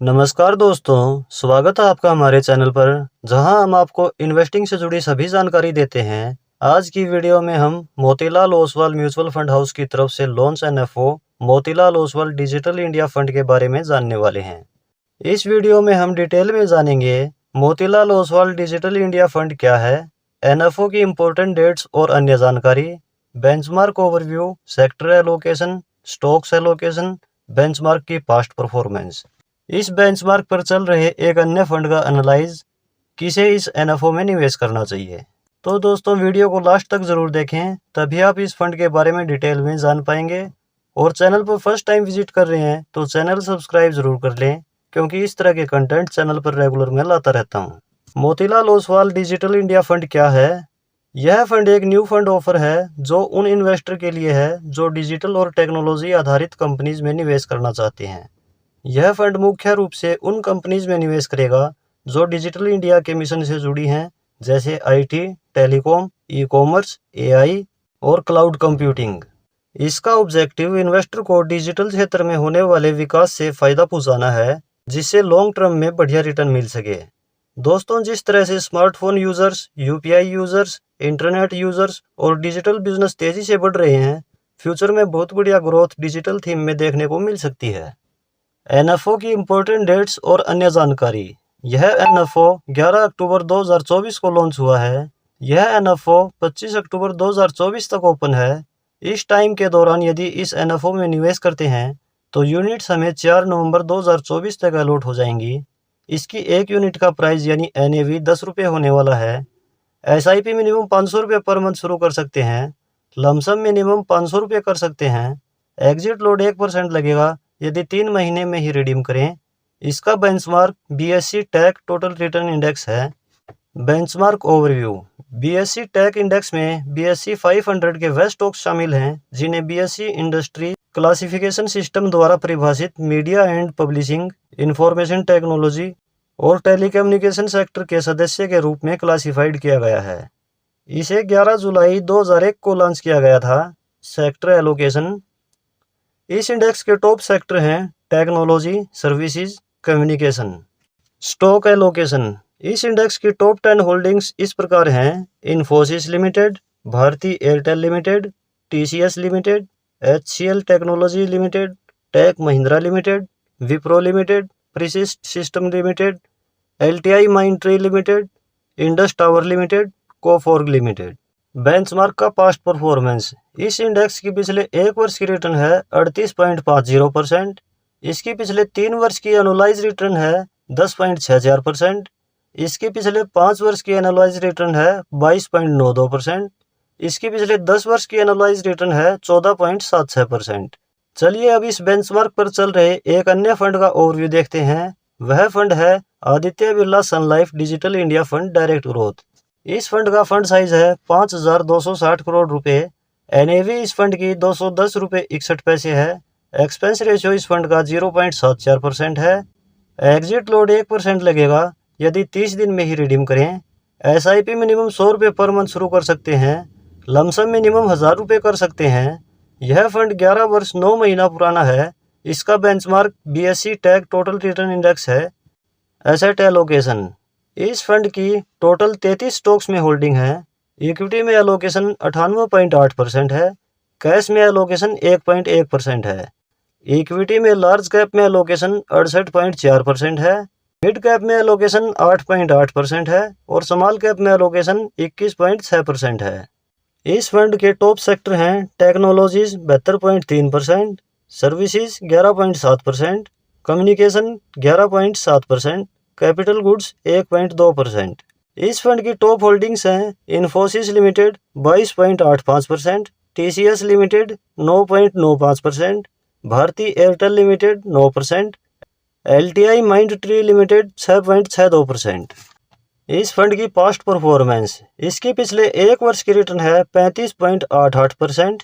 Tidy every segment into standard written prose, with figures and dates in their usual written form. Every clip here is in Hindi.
नमस्कार दोस्तों, स्वागत है आपका हमारे चैनल पर जहां हम आपको इन्वेस्टिंग से जुड़ी सभी जानकारी देते हैं। आज की वीडियो में हम Motilal Oswal mutual fund house की तरफ से launch NFO Motilal Oswal digital India fund के बारे में जानने वाले हैं। इस वीडियो में हम डिटेल में जानेंगे Motilal Oswal digital India fund क्या है, एनएफओ की इम्पोर्टेंट डेट्स और अन्य जानकारी, benchmark overview, sector allocation, stocks allocation, benchmark की पास्ट परफॉर्मेंस। इस बेंचमार्क पर चल रहे एक अन्य फंड का एनालाइज, किसे इस एनएफओ में निवेश करना चाहिए। तो दोस्तों वीडियो को लास्ट तक जरूर देखें, तभी आप इस फंड के बारे में डिटेल में जान पाएंगे। और चैनल पर फर्स्ट टाइम विजिट कर रहे हैं तो चैनल सब्सक्राइब जरूर कर लें, क्योंकि इस तरह के कंटेंट चैनल पर रेगुलर में लाता रहता हूँ। Motilal Oswal digital India fund क्या है? यह फंड एक न्यू फंड ऑफर है जो उन इन्वेस्टर के लिए है जो डिजिटल और टेक्नोलॉजी आधारित कंपनीज में निवेश करना चाहते हैं। यह फंड मुख्य रूप से उन कंपनीज में निवेश करेगा जो डिजिटल इंडिया के मिशन से जुड़ी हैं, जैसे IT, telecom, e commerce, AI और क्लाउड कंप्यूटिंग। इसका ऑब्जेक्टिव इन्वेस्टर को डिजिटल क्षेत्र में होने वाले विकास से फायदा पहुंचाना है, जिससे लॉन्ग टर्म में बढ़िया रिटर्न मिल सके। दोस्तों, जिस तरह से smartphone users, UPI users, internet users और डिजिटल बिजनेस तेजी से बढ़ रहे हैं, फ्यूचर में बहुत बढ़िया ग्रोथ डिजिटल थीम में देखने को मिल सकती है। एनएफओ की इम्पोर्टेंट डेट्स और अन्य जानकारी। यह एनएफओ 11 अक्टूबर 2024 को लॉन्च हुआ है। यह एनएफओ 25 अक्टूबर 2024 तक ओपन है। इस टाइम के दौरान यदि इस एनएफओ में निवेश करते हैं तो यूनिट्स हमें 4 नवंबर 2024 तक अलॉट हो जाएंगी। इसकी एक यूनिट का प्राइस यानी एनएवी 10 रुपये होने वाला है। एसआईपी मिनिमम 500 रुपये पर मंथ शुरू कर सकते हैं। लमसम मिनिमम 500 रुपये कर सकते हैं। एग्जिट लोड 1% लगेगा यदि 3 महीने में ही रिडीम करें। इसका benchmark BSE tech total return index है। Benchmark overview. BSE tech index में बीएसई 500 के वह स्टॉक्स शामिल हैं जिन्हें बीएसई इंडस्ट्री क्लासिफिकेशन सिस्टम द्वारा परिभाषित media and publishing, information technology और टेलीकम्युनिकेशन सेक्टर के सदस्य के रूप में क्लासिफाइड किया गया है। इसे 11 जुलाई 2001 को लॉन्च किया गया था। Sector allocation. इस इंडेक्स के टॉप सेक्टर हैं technology, services, communication. Stock allocation. इस इंडेक्स की टॉप 10 होल्डिंग्स इस प्रकार हैं: Infosys limited, Bharti Airtel limited, TCS limited, HCL technology limited, tech Mahindra limited, Wipro limited, persistent system limited, LTI Mindtree limited, Indus tower limited, Coforge limited. Benchmark का पास्ट परफॉर्मेंस। इस इंडेक्स की पिछले एक वर्ष की रिटर्न है 38.50%। इसकी पिछले 3 वर्ष की एनुअलाइज रिटर्न है 10.64%। इसकी पिछले 5 वर्ष की एनुअलाइज रिटर्न है 22.92%। इसकी पिछले 10 वर्ष की एनुअलाइज रिटर्न है 14.76%। चलिए अब इस बेंचमार्क पर चल रहे एक अन्य फंड का ओवरव्यू देखते हैं। वह फंड है Aditya Birla sun life digital India fund direct growth. इस फंड का फंड साइज है 5,260 करोड़ रुपए। एनएवी इस फंड की 210 रुपये 61 पैसे है। एक्सपेंस रेशियो इस फंड का 0.74% है। एग्जिट लोड 1% लगेगा यदि 30 दिन में ही रिडीम करें। एसआईपी मिनिमम 100 रुपये पर मंथ शुरू कर सकते हैं। लमसम मिनिमम 1000 रुपये कर सकते हैं। यह फंड 11 वर्ष 9 महीना पुराना है। इसका benchmark BSE tech total return index है। Asset allocation. इस फंड की टोटल 33 स्टॉक्स में होल्डिंग है। इक्विटी में एलोकेशन 98.8% है। कैश में एलोकेशन 1.1% है। इक्विटी में लार्ज कैप में एलोकेशन 68.4% है। मिड कैप में एलोकेशन 8.8% है और स्मॉल कैप में एलोकेशन 21.6% है। इस फंड के टॉप सेक्टर हैं technologies 72.3%, services 11.7%, communication 11.7%, capital goods 1.2%। इस फंड की टॉप होल्डिंग्स हैं Infosys limited 22.85%, TCS limited 9.95%, Bharti Airtel limited 9%, LTI Mindtree limited 6.62%। इस फंड की पास्ट परफॉर्मेंस। इसकी पिछले एक वर्ष की रिटर्न है 35.88%।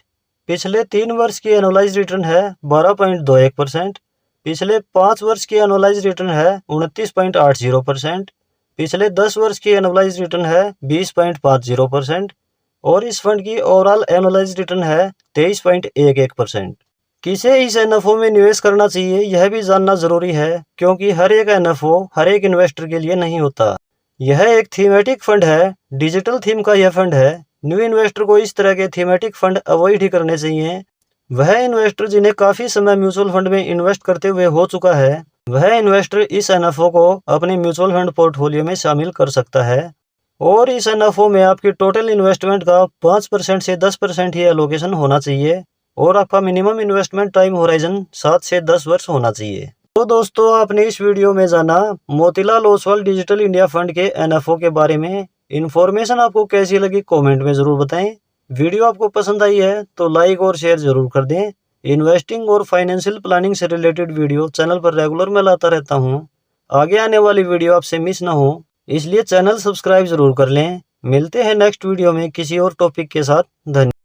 पिछले 3 वर्ष की एनुअलाइज रिटर्न है 12.21%। पिछले 5 वर्ष की एनुअलाइज रिटर्न है 29.80%। पिछले 10 वर्ष की एनुअलाइज रिटर्न है 20.50% और इस फंड की ओवरऑल एनुअलाइज रिटर्न है 23.11%। किसे इस एनएफओ में निवेश करना चाहिए यह भी जानना जरूरी है, क्योंकि हर एक एनएफओ हर एक इन्वेस्टर के लिए नहीं होता। यह एक थीमेटिक फंड है, डिजिटल थीम का यह फंड है। न्यू इन्वेस्टर को इस तरह के थीमेटिक फंड अवॉइड ही करने चाहिए। वह इन्वेस्टर जिन्हें काफी समय म्यूचुअल फंड में इन्वेस्ट करते हुए हो चुका है, वह इन्वेस्टर इस एनएफओ को अपने म्यूचुअल फंड पोर्टफोलियो में शामिल कर सकता है। और इस एनएफओ में आपकी टोटल इन्वेस्टमेंट का 5% से 10% ही एलोकेशन होना चाहिए और आपका मिनिमम इन्वेस्टमेंट टाइम होराइजन 7 से 10 वर्ष होना चाहिए। तो दोस्तों, आपने इस वीडियो में जाना Motilal Oswal digital India fund के एनएफओ के बारे में। इन्फॉर्मेशन आपको कैसी लगी कमेंट में जरूर बताएं। वीडियो आपको पसंद आई है तो लाइक और शेयर जरूर कर दें। इन्वेस्टिंग और फाइनेंशियल प्लानिंग से रिलेटेड वीडियो चैनल पर रेगुलर मैं लाता रहता हूं। आगे आने वाली वीडियो आपसे मिस ना हो, इसलिए चैनल सब्सक्राइब जरूर कर लें। मिलते हैं नेक्स्ट वीडियो में किसी और टॉपिक के साथ। धन्यवाद।